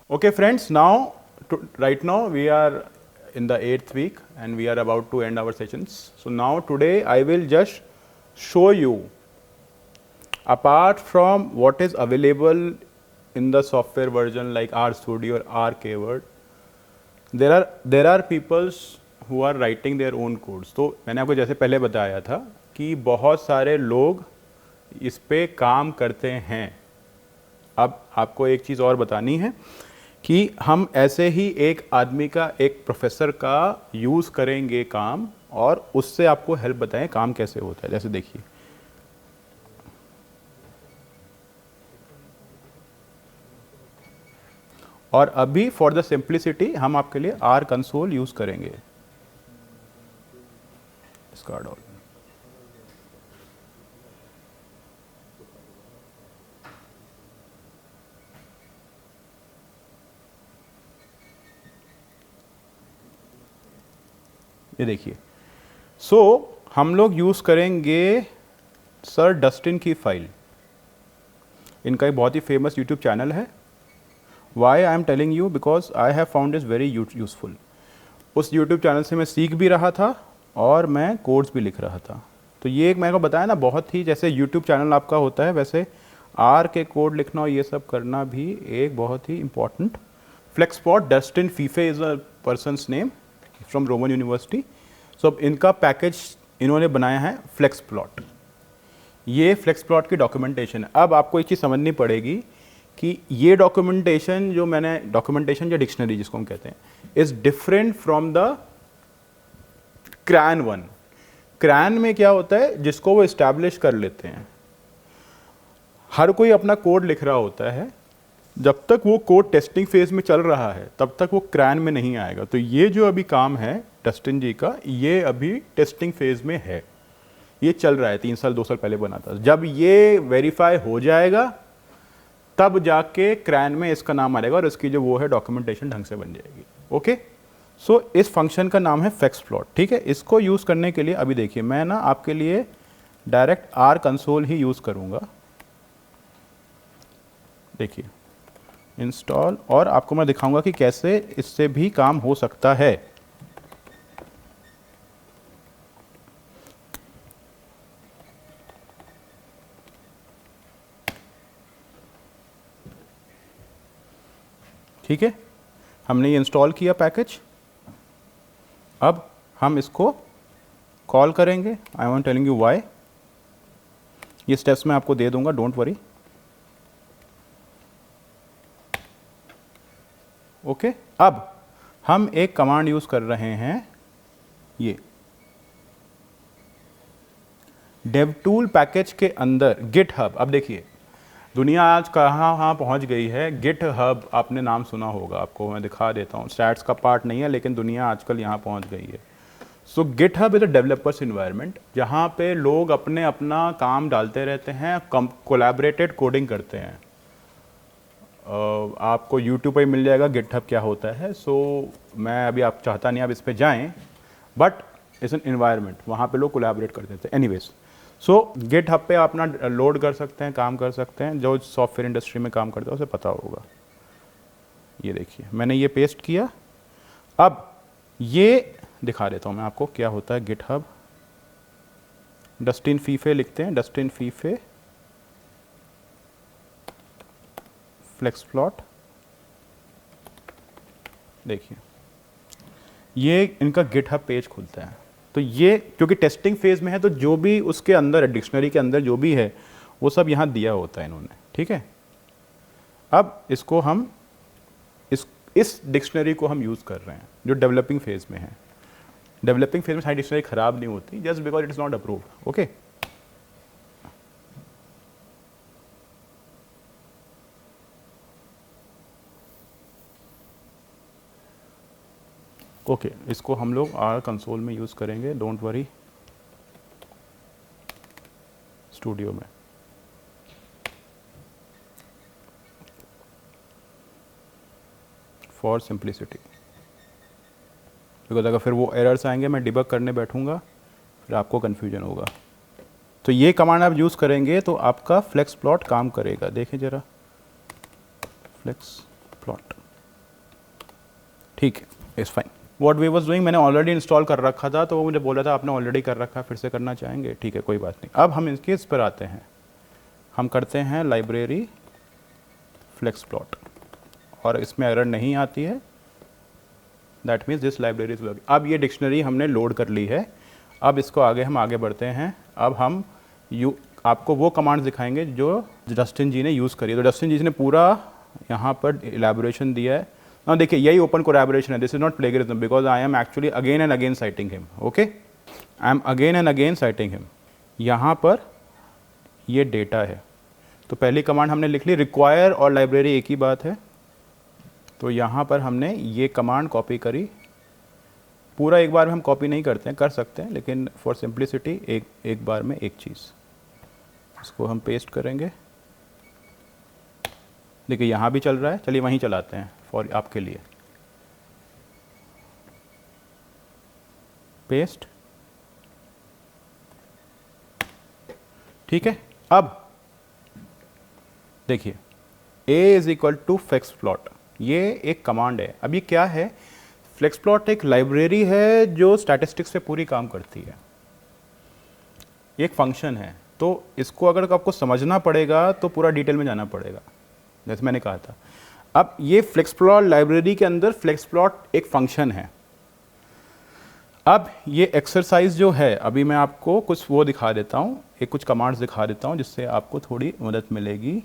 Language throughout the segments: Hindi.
Okay friends, now right now we are in the 8th week and we are about to end our sessions. So now today I will just show you, apart from what is available in the software version like RStudio or R Keyword, there are peoples who are writing their own codes. तो मैंने आपको जैसे पहले बताया था कि बहुत सारे लोग इस पे काम करते हैं। अब आपको एक चीज़ और बतानी है कि हम ऐसे ही एक आदमी का, एक प्रोफेसर का यूज़ करेंगे काम, और उससे आपको हेल्प बताएं काम कैसे होता है। जैसे देखिए, और अभी फॉर द सिंप्लिसिटी हम आपके लिए आर कंसोल यूज़ करेंगे। इसका डॉल ये देखिए। सो हम लोग यूज़ करेंगे सर डस्टिन की फाइल। इनका एक बहुत ही फेमस यूट्यूब चैनल है। Why I am telling you, because I have found is very useful. उस यूट्यूब चैनल से मैं सीख भी रहा था और मैं कोड्स भी लिख रहा था। तो ये एक मैंने को बताया ना, बहुत ही जैसे यूट्यूब चैनल आपका होता है वैसे आर के कोड लिखना और ये सब करना भी एक बहुत ही important. Flexplot, Dustin Fife is a person's name from Roman university. So अब इनका पैकेज इन्होंने बनाया है फ्लेक्सप्लॉट। ये फ्लेक्सप्लॉट की डॉक्यूमेंटेशन है। अब आपको एक चीज़ समझनी पड़ेगी कि ये डॉक्यूमेंटेशन जो मैंने, डॉक्यूमेंटेशन या डिक्शनरी जिसको हम कहते हैं, is different from the crane one. Crane में क्या होता है, जिसको वो इस्टेब्लिश कर लेते हैं, हर कोई अपना कोड लिख रहा होता है, जब तक वो कोड टेस्टिंग फेज में चल रहा है तब तक वो क्रैन में नहीं आएगा। तो ये जो अभी काम है डस्टिन जी का, ये अभी टेस्टिंग फेज में है, ये चल रहा है। 3 साल 2 साल पहले बना था। जब ये वेरीफाई हो जाएगा तब जाके क्रैन में इसका नाम आएगा और इसकी जो वो है डॉक्यूमेंटेशन ढंग से बन जाएगी। ओके, सो इस फंक्शन का नाम है फ्लेक्सप्लॉट। ठीक है, इसको यूज़ करने के लिए अभी देखिए, मैं ना आपके लिए direct are console he use करूँगा। देखिए इंस्टॉल, और आपको मैं दिखाऊंगा कि कैसे इससे भी काम हो सकता है। ठीक है, हमने ये इंस्टॉल किया पैकेज। अब हम इसको कॉल करेंगे। I want telling you why. ये स्टेप्स मैं आपको दे दूंगा, डोंट वरी। ओके, अब हम एक कमांड यूज कर रहे हैं, ये डेवटूल पैकेज के अंदर गिटहब। अब देखिए दुनिया आज कहाँ पहुँच गई है। गिटहब आपने नाम सुना होगा, आपको मैं दिखा देता हूँ। स्टैट्स का पार्ट नहीं है लेकिन दुनिया आजकल यहाँ पहुँच गई है। So GitHub is a developers environment, जहाँ पे लोग अपने अपना काम डालते रहते हैं, कोलैबोरेटेड कोडिंग करते हैं। आपको यूट्यूब पर मिल जाएगा गिटहब क्या होता है। सो मैं अभी आप चाहता नहीं आप इस पर जाएँ, बट इट्स एन इन्वायरमेंट, वहाँ पे लोग कोलैबोरेट करते थे। एनीवेज, सो गिटहब पे अपना लोड कर सकते हैं, काम कर सकते हैं। जो सॉफ्टवेयर इंडस्ट्री में काम करता है उसे पता होगा। ये देखिए मैंने ये पेस्ट किया। अब ये दिखा देता हूँ मैं आपको क्या होता है गिटहब। डस्टिन फीफे लिखते हैं, डस्टिन फीफे फ्लेक्सप्लॉट। देखिए ये इनका गिटहब पेज खुलता है। तो ये क्योंकि टेस्टिंग फेज में है, तो जो भी उसके अंदर है, डिक्शनरी के अंदर जो भी है वो सब यहाँ दिया होता है इन्होंने। ठीक है, अब इसको हम इस डिक्शनरी को हम यूज़ कर रहे हैं जो डेवलपिंग फेज में है। डेवलपिंग फेज में सारी डिक्शनरी खराब नहीं होती, just because it is not approved. Okay, okay, इसको हम लोग आर कंसोल में यूज़ करेंगे, डोंट वरी, स्टूडियो में। फॉर सिंप्लिसिटी, बिकॉज अगर फिर वो एरर्स आएंगे, मैं डिबग करने बैठूंगा, फिर आपको कन्फ्यूजन होगा। तो ये कमांड आप यूज़ करेंगे तो आपका फ्लेक्स प्लॉट काम करेगा। देखें ज़रा, फ्लेक्स प्लॉट। ठीक है, it's fine. What we was doing, मैंने ऑलरेडी इंस्टॉल कर रखा था, तो वो मुझे बोला था आपने ऑलरेडी कर रखा है, फिर से करना चाहेंगे, ठीक है कोई बात नहीं। अब हम इसके इस पर आते हैं, हम करते हैं लाइब्रेरी फ्लेक्स प्लॉट, और इसमें एरर नहीं आती है, that means this library is working. अब ये डिक्शनरी हमने लोड कर ली है। अब इसको हम आगे बढ़ते हैं। अब हम आपको वो कमांड्स दिखाएंगे जो जस्टिन जी ने यूज़ करी है। तो जस्टिन जी ने पूरा यहाँ पर इलेबोरेशन दिया है। ना देखिए, यही ओपन कोलैबोरेशन है, this is not plagiarism, because I am actually again and again citing him. Okay, I am again and again citing him. यहाँ पर ये डेटा है, तो पहली कमांड हमने लिख ली, रिक्वायर और लाइब्रेरी एक ही बात है। तो यहाँ पर हमने ये कमांड कॉपी करी, पूरा एक बार में हम कॉपी नहीं करते हैं, कर सकते हैं, लेकिन फॉर सिंप्लिसिटी एक बार में एक चीज़, इसको हम पेस्ट करेंगे। देखिए यहाँ भी चल रहा है, चलिए वहीं चलाते हैं फॉर आपके लिए। पेस्ट, ठीक है। अब देखिए a is equal to flex plot, ये एक कमांड है। अब ये क्या है? फ्लेक्स प्लॉट एक लाइब्रेरी है जो स्टैटिस्टिक्स पे पूरी काम करती है, ये एक फंक्शन है। तो इसको अगर आपको समझना पड़ेगा तो पूरा डिटेल में जाना पड़ेगा, जैसे मैंने कहा था। अब ये फ्लेक्स प्लॉट लाइब्रेरी के अंदर फ्लेक्स प्लॉट एक फंक्शन है। अब ये एक्सरसाइज जो है, अभी मैं आपको कुछ वो दिखा देता हूँ, एक कुछ कमांड्स दिखा देता हूँ जिससे आपको थोड़ी मदद मिलेगी।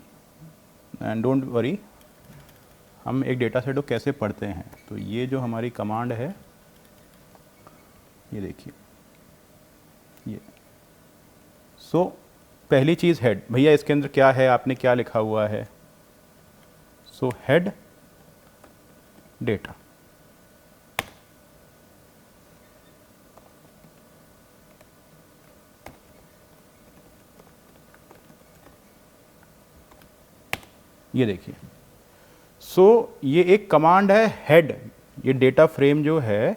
एंड डोंट वरी, हम एक डेटा सेट को कैसे पढ़ते हैं। तो ये जो हमारी कमांड है, ये देखिए, ये पहली चीज़ हेड। भैया इसके अंदर क्या है, आपने क्या लिखा हुआ है? हेड डेटा, ये देखिए। ये एक कमांड है हेड, ये डेटा फ्रेम जो है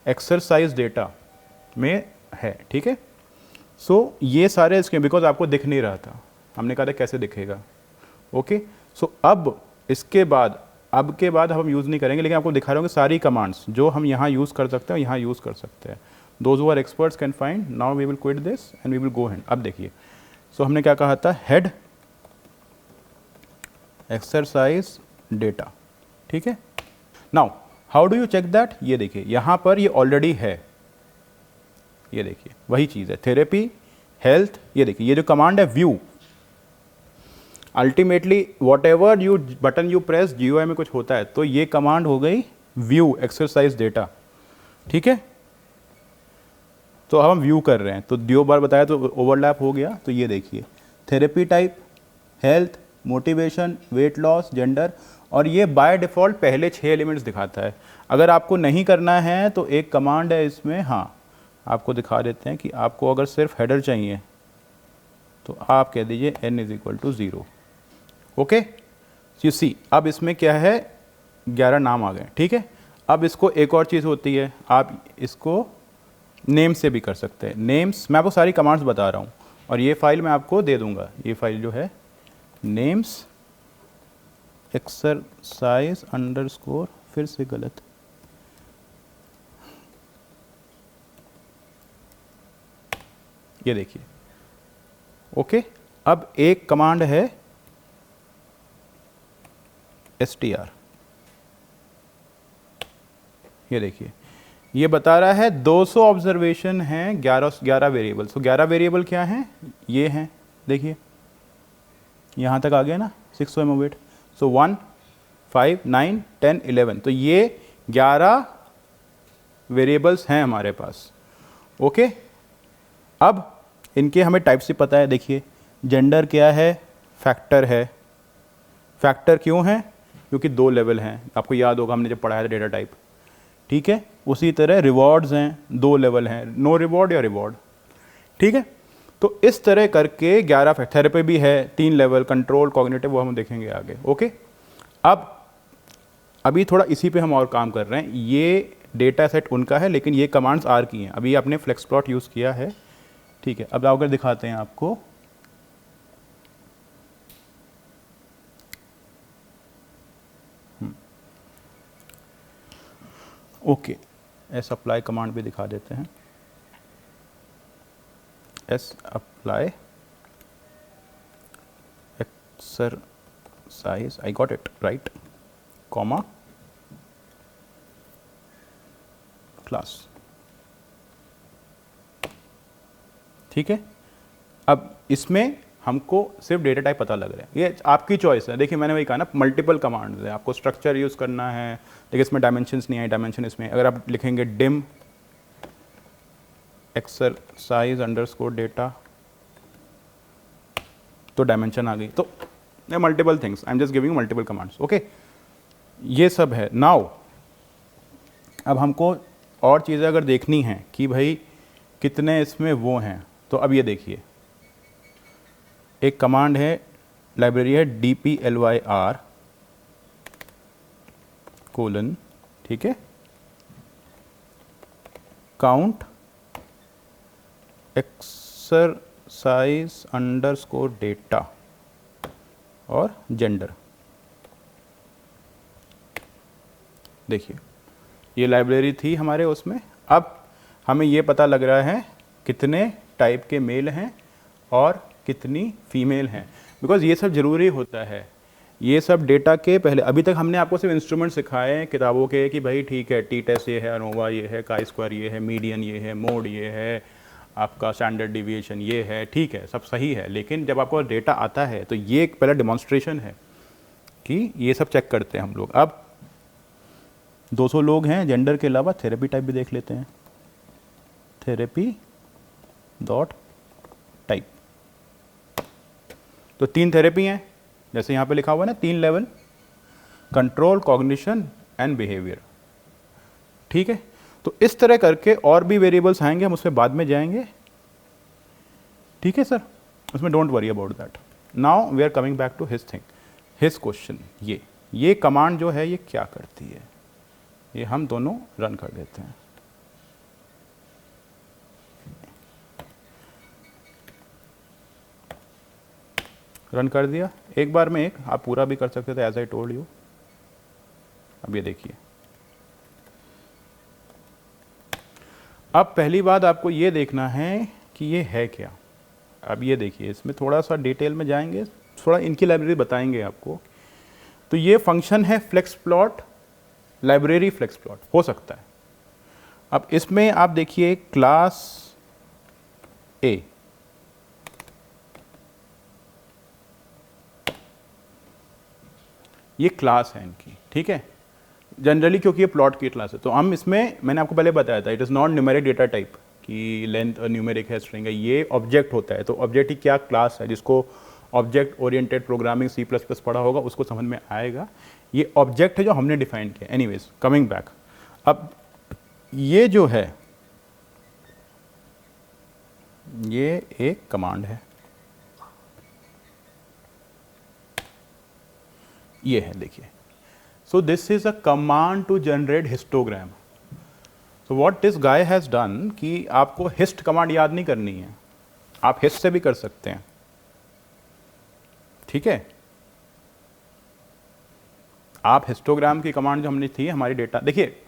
एक्सरसाइज डेटा में है, ठीक है। ये सारे इसके, बिकॉज आपको दिख नहीं रहा था, हमने कहा था कैसे दिखेगा। ओके, अब इसके बाद, अब के बाद हम यूज़ नहीं करेंगे, लेकिन आपको दिखा रहा हूँ कि सारी कमांड्स जो हम यहाँ यूज़ कर सकते हैं, यहाँ यूज़ कर सकते हैं। Those who are experts can find. Now we will quit this and we will go hand. अब देखिए, हमने क्या कहा था? हेड एक्सरसाइज डेटा, ठीक है। Now how do you check that? ये देखिए यहाँ पर ये ऑलरेडी है, ये देखिए वही चीज़ है, थेरेपी, हेल्थ। ये देखिए ये जो कमांड है view, ultimately what ever you button you press, GUI में कुछ होता है, तो ये कमांड हो गई व्यू एक्सरसाइज डेटा, ठीक है। तो अब हम व्यू कर रहे हैं, तो 2 बार बताया तो ओवरलैप हो गया। तो ये देखिए therapy type, health, motivation, weight loss, gender, और ये बाय डिफ़ॉल्ट पहले 6 एलिमेंट्स दिखाता है। अगर आपको नहीं करना है तो एक कमांड है इसमें, हाँ आपको दिखा देते हैं कि आपको अगर सिर्फ हेडर चाहिए तो आप कह दीजिए n is equal to 0। Okay, you see, अब इसमें क्या है, 11 नाम आ गए, ठीक है। अब इसको एक और चीज़ होती है, आप इसको नेम से भी कर सकते हैं। नेम्स, मैं आपको सारी कमांड्स बता रहा हूँ, और ये फाइल मैं आपको दे दूंगा। ये फाइल जो है नेम्स एक्सरसाइज अंडरस्कोर, फिर से गलत, ये देखिए। ओके, अब एक कमांड है str, ये देखिए ये बता रहा है 200 ऑब्जर्वेशन हैं, 11 वेरिएबल। 11 वेरिएबल क्या हैं? ये हैं, देखिए यहाँ तक आ गया ना, 600 एमोवेट। 1, 5, 9, 10, 11, तो ये 11 वेरिएबल्स हैं हमारे पास। ओके, अब इनके हमें टाइप से पता है। देखिए जेंडर क्या है, फैक्टर है। फैक्टर क्यों है? क्योंकि 2 लेवल हैं, आपको याद होगा हमने जब पढ़ाया था डेटा टाइप, ठीक है। उसी तरह रिवॉर्ड्स हैं, 2 लेवल हैं, नो रिवॉर्ड या रिवॉर्ड, ठीक है। तो इस तरह करके 11 फैक्टर, थेरेपी भी है 3 लेवल, कंट्रोल, कॉग्निटिव, वो हम देखेंगे आगे। ओके, अब अभी थोड़ा इसी पे हम और काम कर रहे हैं। ये डेटा सेट उनका है, लेकिन ये कमांड्स आर की हैं। अभी आपने फ्लेक्स प्लॉट यूज़ किया है, ठीक है। अब अगर दिखाते हैं आपको, ओके, एस अप्लाई कमांड भी दिखा देते हैं। S apply exercise, I got it right, comma class. ठीक है, अब इसमें हमको सिर्फ डेटा टाइप पता लग रहा है, ये आपकी चॉइस है। देखिए मैंने वही कहा ना, मल्टीपल कमांड्स है, आपको स्ट्रक्चर यूज़ करना है, लेकिन इसमें डायमेंशंस नहीं है। डायमेंशन इसमें अगर आप लिखेंगे डिम एक्सरसाइज अंडरस्कोर डेटा तो डायमेंशन आ गई। तो multiple things, I am just giving multiple commands. Okay, ये सब है। नाउ अब हमको और चीज़ें अगर देखनी हैं कि भाई कितने इसमें वो हैं, तो अब ये देखिए, एक कमांड है, लाइब्रेरी है dplyr कोलन, ठीक है, काउंट एक्सरसाइज अंडरस्कोर डेटा और जेंडर। देखिए ये लाइब्रेरी थी हमारे उसमें। अब हमें ये पता लग रहा है कितने टाइप के मेल हैं और कितनी फीमेल हैं, बिकॉज ये सब ज़रूरी होता है। ये सब डेटा के पहले, अभी तक हमने आपको सिर्फ इंस्ट्रूमेंट सिखाए हैं किताबों के कि भाई ठीक है, टी टेस्ट ये है, अनोवा ये है, काई स्क्वायर ये है, मीडियन ये है, मोड ये है, आपका स्टैंडर्ड डिविएशन ये है, ठीक है, सब सही है। लेकिन जब आपको डेटा आता है तो ये एक पहला डेमोन्स्ट्रेशन है कि ये सब चेक करते हैं हम लोग। अब 200 लोग हैं, जेंडर के अलावा थेरेपी टाइप भी देख लेते हैं, थेरेपी डॉट टाइप। तो 3 थेरेपी हैं, जैसे यहाँ पे लिखा हुआ है ना, 3 level, control, cognition and behaviour. ठीक है, तो इस तरह करके और भी वेरिएबल्स आएंगे, हम उसमें बाद में जाएंगे। ठीक है सर, उसमें don't worry about that. Now we are coming back to his thing, his question. ये कमांड जो है ये क्या करती है, ये हम दोनों रन कर देते हैं। रन कर दिया एक बार में, एक आप पूरा भी कर सकते थे एज आई टोल्ड यू। अब ये देखिए, अब पहली बात आपको ये देखना है कि ये है क्या। अब ये देखिए, इसमें थोड़ा सा डिटेल में जाएंगे, थोड़ा इनकी लाइब्रेरी बताएंगे आपको। तो ये फंक्शन है flex plot, library flex plot हो सकता है। अब इसमें आप देखिए क्लास ए, ये क्लास है इनकी, ठीक है, जनरली क्योंकि ये प्लॉट की क्लास है। तो हम इसमें, मैंने आपको पहले बताया था, it is not numeric data type कि लेंथ न्यूमेरिक है, स्ट्रिंग है, ये ऑब्जेक्ट होता है। तो ऑब्जेक्ट ही क्या, क्लास है। जिसको ऑब्जेक्ट ओरिएंटेड प्रोग्रामिंग C++ पढ़ा होगा उसको समझ में आएगा। ये ऑब्जेक्ट है जो हमने डिफाइन किया। एनीवेज, कमिंग बैक, अब ये जो है ये एक कमांड है, ये है, देखिए। So this is a command to generate histogram. So what this guy has done कि आपको हिस्ट कमांड याद नहीं करनी है, आप हिस्ट से भी कर सकते हैं। ठीक है, आप हिस्टोग्राम की कमांड जो हमने थी हमारी डेटा, देखिए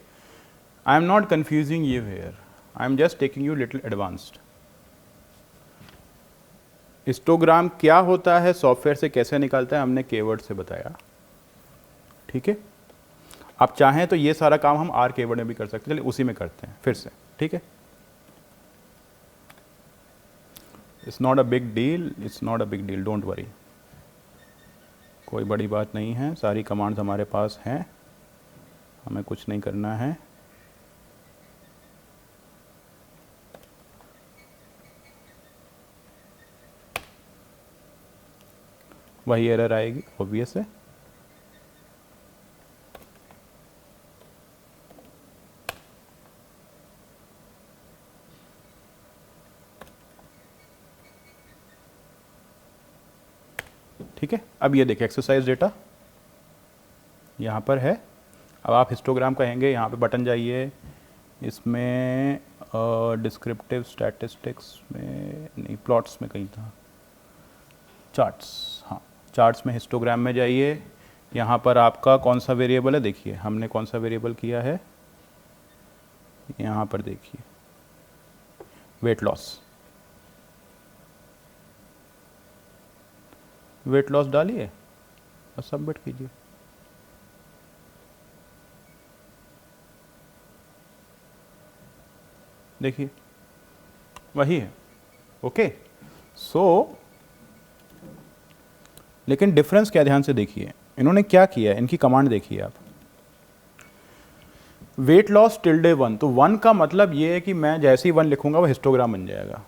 I am not confusing you here, I am just taking you little advanced. Histogram क्या होता है, सॉफ्टवेयर से कैसे निकालता है, हमने कीवर्ड से बताया। ठीक है, आप चाहें तो ये सारा काम हम आर कीवर्ड में भी कर सकते हैं, चलिए उसी में करते हैं फिर से। ठीक है, it's not a big deal, it's not a big deal, don't worry, कोई बड़ी बात नहीं है। सारी कमांड्स हमारे पास हैं, हमें कुछ नहीं करना है। वही एरर आएगी, ऑब्वियस है। ठीक है, अब ये देखिए एक्सरसाइज डेटा यहाँ पर है। अब आप हिस्टोग्राम कहेंगे, यहाँ पे बटन जाइए, इसमें डिस्क्रिप्टिव स्टैटिस्टिक्स में नहीं, प्लॉट्स में कहीं था, चार्ट्स, हाँ चार्ट्स में हिस्टोग्राम में जाइए। यहाँ पर आपका कौन सा वेरिएबल है, देखिए हमने कौन सा वेरिएबल किया है, यहाँ पर देखिए वेट लॉस डालिए और सबमिट कीजिए। देखिए वही है। ओके सो लेकिन डिफरेंस क्या, ध्यान से देखिए इन्होंने क्या किया है, इनकी कमांड देखिए आप, वेट लॉस टिल्डे 1, तो 1 का मतलब ये है कि मैं जैसे ही 1 लिखूंगा वो हिस्टोग्राम बन जाएगा।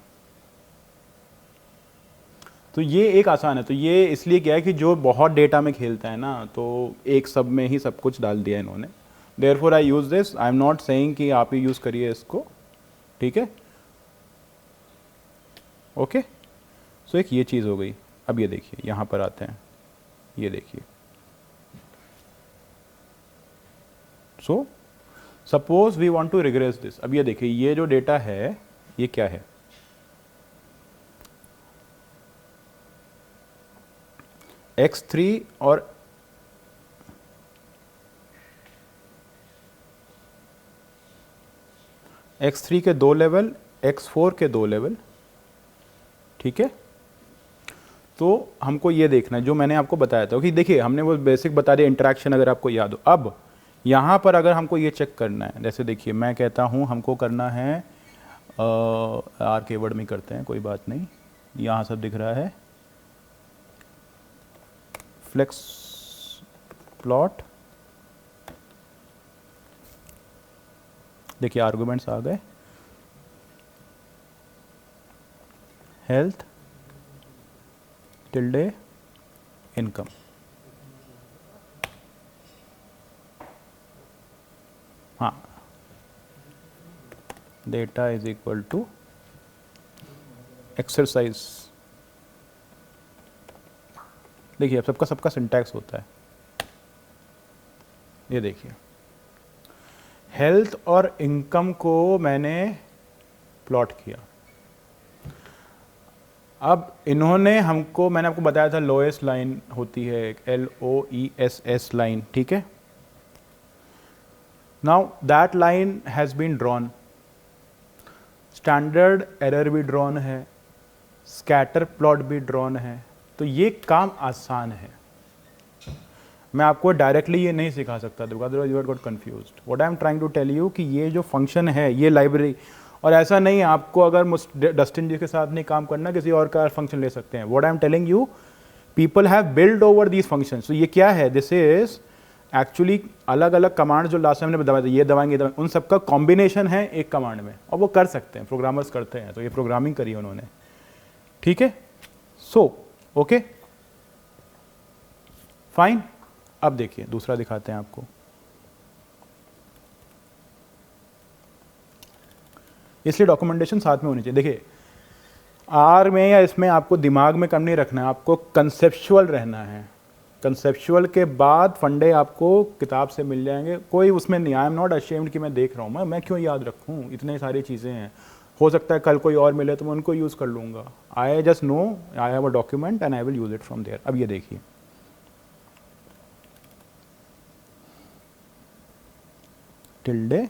तो ये एक आसान है। तो ये इसलिए क्या है कि जो बहुत डेटा में खेलता है ना, तो एक सब में ही सब कुछ डाल दिया इन्होंने। Therefore I use this, I am not saying कि आप ही यूज करिए इसको, ठीक है। ओके सो एक ये चीज़ हो गई। अब ये देखिए यहाँ पर आते हैं, ये देखिए so suppose we want to regress this. अब ये देखिए ये जो डेटा है ये क्या है, x3 और x3 के 2 लेवल, x4 के 2 लेवल, ठीक है। तो हमको ये देखना है जो मैंने आपको बताया था कि देखिए हमने वो बेसिक बता दिया, इंटरेक्शन अगर आपको याद हो। अब यहाँ पर अगर हमको ये चेक करना है, जैसे देखिए मैं कहता हूँ हमको करना है आर के वर्ड में करते हैं, कोई बात नहीं, यहाँ सब दिख रहा है, फ्लेक्स प्लॉट। देखिए आर्गुमेंट्स आ गए, हेल्थ टिल्डे इनकम, हाँ data is equal to exercise. देखिए अब सबका सिंटैक्स होता है। ये देखिए हेल्थ और इनकम को मैंने प्लॉट किया। अब इन्होंने हमको, मैंने आपको बताया था लोएस्ट लाइन होती है एक LOESS लाइन, ठीक है। Now that line has been drawn, standard error भी ड्रॉन है, स्कैटर प्लॉट भी ड्रॉन है। तो ये काम आसान है, मैं आपको डायरेक्टली ये नहीं सिखा सकता, otherwise you got confused. What I am trying to tell you कि ये जो फंक्शन है ये लाइब्रेरी, और ऐसा नहीं है आपको अगर डस्टिन जी के साथ नहीं काम करना, किसी और का फंक्शन ले सकते हैं। What I am telling you, people have build over these function. तो ये क्या है, दिस इज एक्चुअली अलग अलग कमांड जो लास्ट टाइम हमने बताया, ये दबाएंगे उन सबका कॉम्बिनेशन है एक कमांड में, और वो कर सकते हैं, प्रोग्रामर्स करते हैं। तो ये प्रोग्रामिंग करी उन्होंने, ठीक है। So okay fine. अब देखिए दूसरा दिखाते हैं आपको, इसलिए डॉक्यूमेंटेशन साथ में होनी चाहिए। देखिए आर में या इसमें आपको दिमाग में कम नहीं रखना है, आपको कंसेप्चुअल रहना है। कंसेप्चुअल के बाद फंडे आपको किताब से मिल जाएंगे, कोई उसमें नहीं। आई एम नॉट अशेम्ड कि मैं देख रहा हूँ, मैं क्यों याद रखूँ, इतने सारी चीज़ें हैं, हो सकता है कल कोई और मिले तो मैं उनको यूज़ कर लूँगा। I just know I have a document and I will use it from there. अब ये देखिए टिल्डे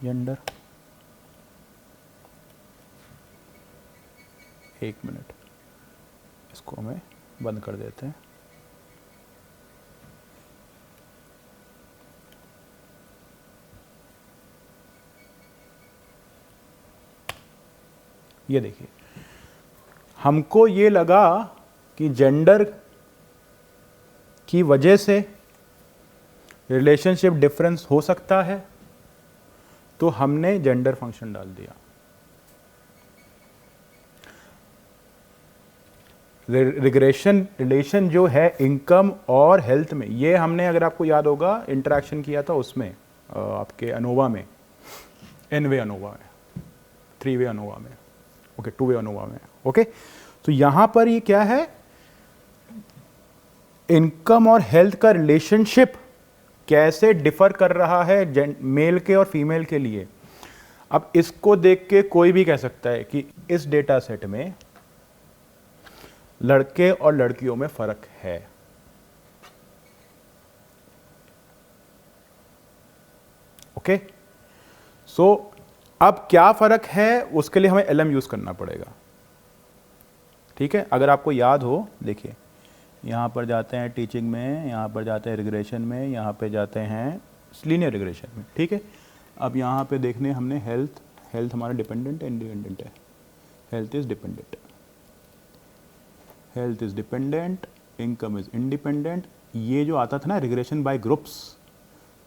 जेंडर, एक मिनट इसको हमें बंद कर देते हैं। ये देखिए हमको ये लगा कि जेंडर की वजह से रिलेशनशिप डिफरेंस हो सकता है, तो हमने जेंडर फंक्शन डाल दिया। रिग्रेशन रिलेशन जो है इनकम और हेल्थ में, ये हमने अगर आपको याद होगा इंटरेक्शन किया था उसमें आपके अनोवा में, एन वे अनोवा में, 3 वे अनोवा में, ओके 2 वे अनोवा में। ओके तो यहां पर ये क्या है, इनकम और हेल्थ का रिलेशनशिप कैसे डिफर कर रहा है मेल के और फीमेल के लिए। अब इसको देख के कोई भी कह सकता है कि इस डेटा सेट में लड़के और लड़कियों में फर्क है। ओके। सो अब क्या फ़र्क है उसके लिए हमें LM यूज़ करना पड़ेगा, ठीक है। अगर आपको याद हो, देखिए यहाँ पर जाते हैं टीचिंग में, यहाँ पर जाते हैं रिग्रेशन में, यहाँ पे जाते हैं लीनियर रिग्रेशन में, ठीक है। अब यहाँ पे देखने हमने हेल्थ हमारा डिपेंडेंट है इंडिपेंडेंट है, health is dependent, health is dependent, income is independent. ये जो आता था ना रिग्रेशन बाय ग्रुप्स,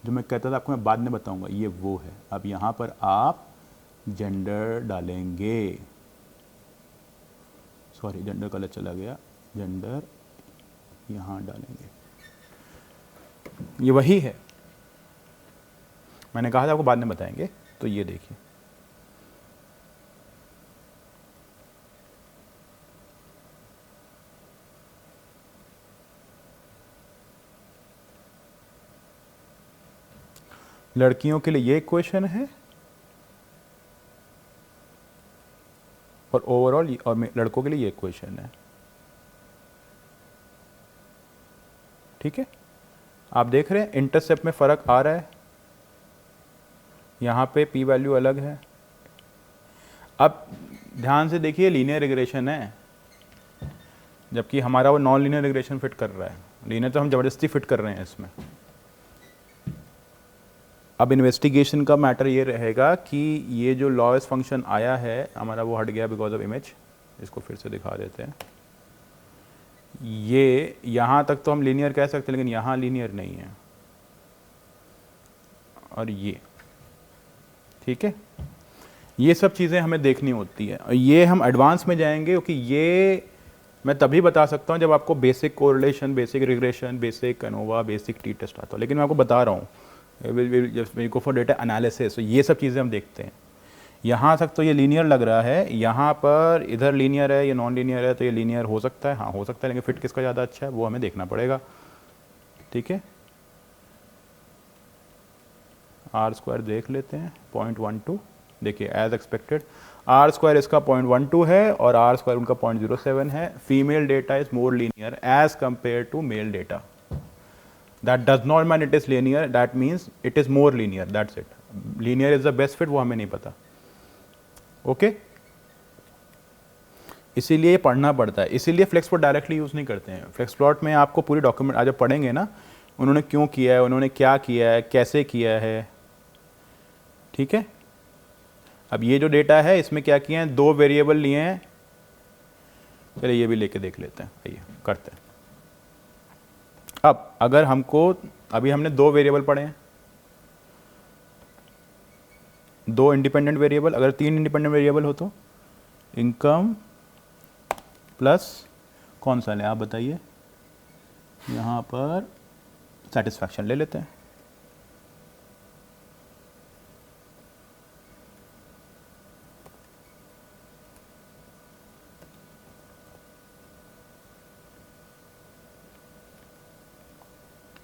जो मैं कहता था आपको मैं बाद में बताऊंगा, ये वो है। अब यहाँ पर आप जेंडर डालेंगे, सॉरी जेंडर गलत चला गया, जेंडर यहाँ डालेंगे, ये वही है, मैंने कहा था आपको बाद में बताएंगे। तो ये देखिए लड़कियों के लिए ये इक्वेशन है और ओवरऑल और लड़कों के लिए ये इक्वेशन है, ठीक है। आप देख रहे हैं इंटरसेप्ट में फ़र्क आ रहा है, यहाँ पे p वैल्यू अलग है। अब ध्यान से देखिए लीनियर रिग्रेशन है, जबकि हमारा वो नॉन लीनियर रिग्रेशन फिट कर रहा है, लीनियर तो हम ज़बरदस्ती फिट कर रहे हैं इसमें। अब इन्वेस्टिगेशन का मैटर ये रहेगा कि ये जो लॉस फंक्शन आया है हमारा वो हट गया बिकॉज ऑफ इमेज, इसको फिर से दिखा देते हैं। ये यहाँ तक तो हम लीनियर कह सकते हैं, लेकिन यहाँ लीनियर नहीं है, और ये ठीक है। ये सब चीज़ें हमें देखनी होती है, और ये हम एडवांस में जाएंगे क्योंकि ये मैं तभी बता सकता हूँ जब आपको basic correlation, basic regression, basic ANOVA, basic t test आता हो। लेकिन मैं आपको बता रहा हूँ गो फॉर डेटा एनालिसिस, तो ये सब चीज़ें हम देखते हैं। यहाँ तक तो ये लीनियर लग रहा है, यहाँ पर इधर लीनियर है, ये नॉन लीनियर है, तो ये लीनियर हो सकता है, हाँ हो सकता है, लेकिन फिट किसका ज़्यादा अच्छा है वो हमें देखना पड़ेगा, ठीक है। R² देख लेते हैं 0.12, देखिए एज एक्सपेक्टेड R² इसका 0.12 है और R² उनका 0.07 है। Female data is more linear as compare to male data. That does not mean it is linear, that means it is more linear, that's it. Linear is the best fit वो हमें नहीं पता, ओके इसीलिए ये पढ़ना पड़ता है, इसीलिए फ्लेक्स प्लॉट डायरेक्टली यूज़ नहीं करते हैं। फ्लेक्स प्लॉट में आपको पूरी डॉक्यूमेंट आज जब पढ़ेंगे ना, उन्होंने क्यों किया है, उन्होंने क्या किया है, कैसे किया है, ठीक है। अब ये जो डेटा है इसमें क्या किए हैं, 2 वेरिएबल लिए हैं, चलिए ये भी लेके देख लेते हैं, आइए करते हैं। अब अगर हमको, अभी हमने 2 वेरिएबल पढ़े हैं, 2 इंडिपेंडेंट वेरिएबल, अगर 3 इंडिपेंडेंट वेरिएबल हो तो इनकम प्लस कौन सा लें आप बताइए, यहाँ पर सेटिस्फैक्शन ले लेते हैं।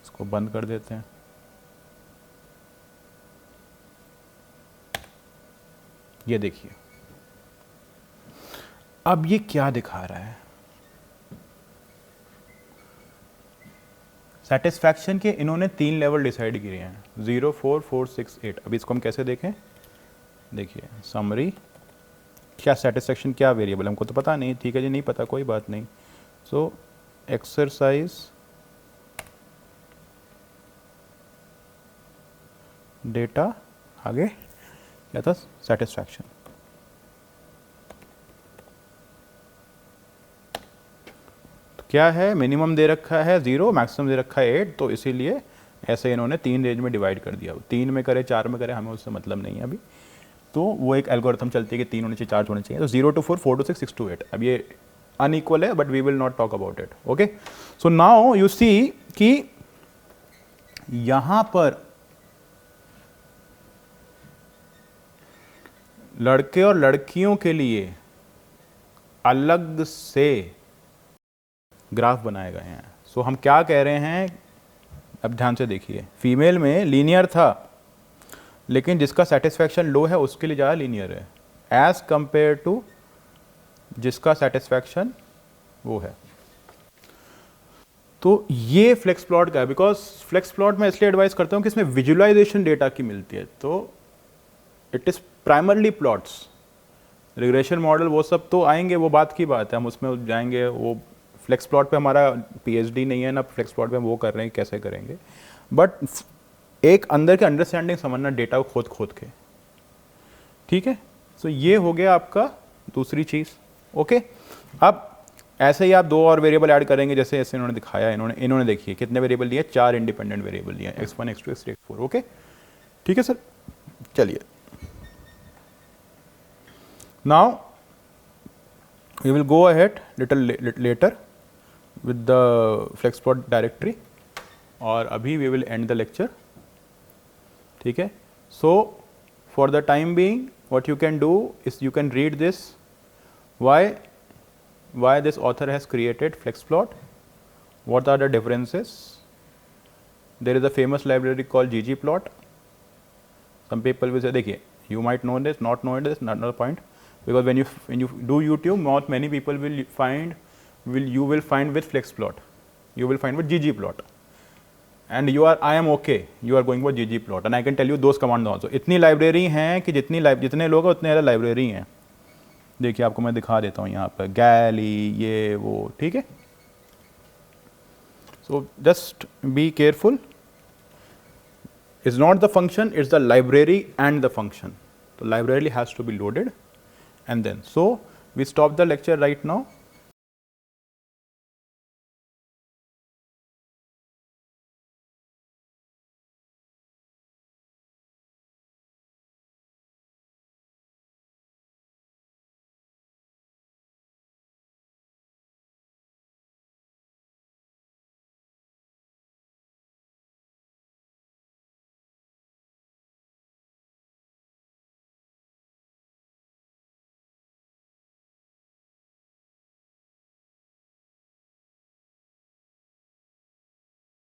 इसको बंद कर देते हैं। ये देखिए अब ये क्या दिखा रहा है, सेटिस्फैक्शन के इन्होंने 3 लेवल डिसाइड किए हैं, 0, 4, 4, 6, 8। अब इसको हम कैसे देखें, देखिए समरी, क्या सेटिस्फैक्शन क्या वेरिएबल हमको तो पता नहीं, ठीक है जी नहीं पता कोई बात नहीं। सो एक्सरसाइज डेटा, आगे क्या था, सेटिस्फैक्शन। तो क्या है, मिनिमम दे रखा है 0, मैक्सिमम दे रखा है 8, तो इसीलिए ऐसे इन्होंने 3 रेंज में डिवाइड कर दिया। 3 में करे 4 में करे हमें उससे मतलब नहीं है अभी, तो वो एक एल्गोरिथम चलती है कि 3 होने चाहिए 4 होने चाहिए। तो 0 to 4, 4 to 6, 6 to 8। अब ये अनइक्वल है but we will not talk about it, okay. So now you see कि यहां पर लड़के और लड़कियों के लिए अलग से ग्राफ बनाए गए हैं। सो हम क्या कह रहे हैं, अब ध्यान से देखिए, फीमेल में लीनियर था लेकिन जिसका सेटिस्फैक्शन लो है उसके लिए ज़्यादा लीनियर है एज कंपेयर टू जिसका सेटिस्फैक्शन वो है। तो ये फ्लेक्स प्लॉट का है, बिकॉज फ्लेक्स प्लॉट मैं इसलिए एडवाइस करता हूँ कि इसमें विजुअलाइजेशन डेटा की मिलती है, तो it is primarily plots. Regression model वो सब तो आएंगे, वो बात की बात है, हम उसमें जाएंगे। वो फ्लेक्स प्लॉट पे हमारा पीएचडी नहीं है ना, फ्लेक्स प्लॉट पे हम वो कर रहे हैं कैसे करेंगे, बट एक अंदर के अंडरस्टैंडिंग समझना डेटा को खोद के, ठीक है। सो ये हो गया आपका दूसरी चीज़, ओके। अब ऐसे ही आप दो और वेरिएबल ऐड करेंगे, जैसे ऐसे इन्होंने दिखाया, इन्होंने देखिए कितने वेरिएबल दिए, 4 इंडिपेंडेंट वेरिएबल दिए, x1 x2 x3 x4, okay, ठीक है सर। चलिए, now we will go ahead little later with the flex plot directory, और अभी we will end the lecture, ठीक है। So for the time being what you can do is you can read this, why this author has created FlexPlot, what are the differences. There is a famous library called ggplot. Some people will say, देखिए, you might know this, not know this, not another point, because when you do YouTube, not many people will find with FlexPlot, you will find with ggplot, and I am okay, you are going for ggplot, and I can tell you those commands also. इतनी लाइब्रेरी हैं कि जितने लोग हैं उतने ज़्यादा लाइब्रेरी हैं। देखिए, आपको मैं दिखा देता हूँ यहाँ पर, गैली, ये वो, ठीक है। So just be careful, is not the function, it's the library and the function. तो library has to be loaded, and then so we stop the lecture right now.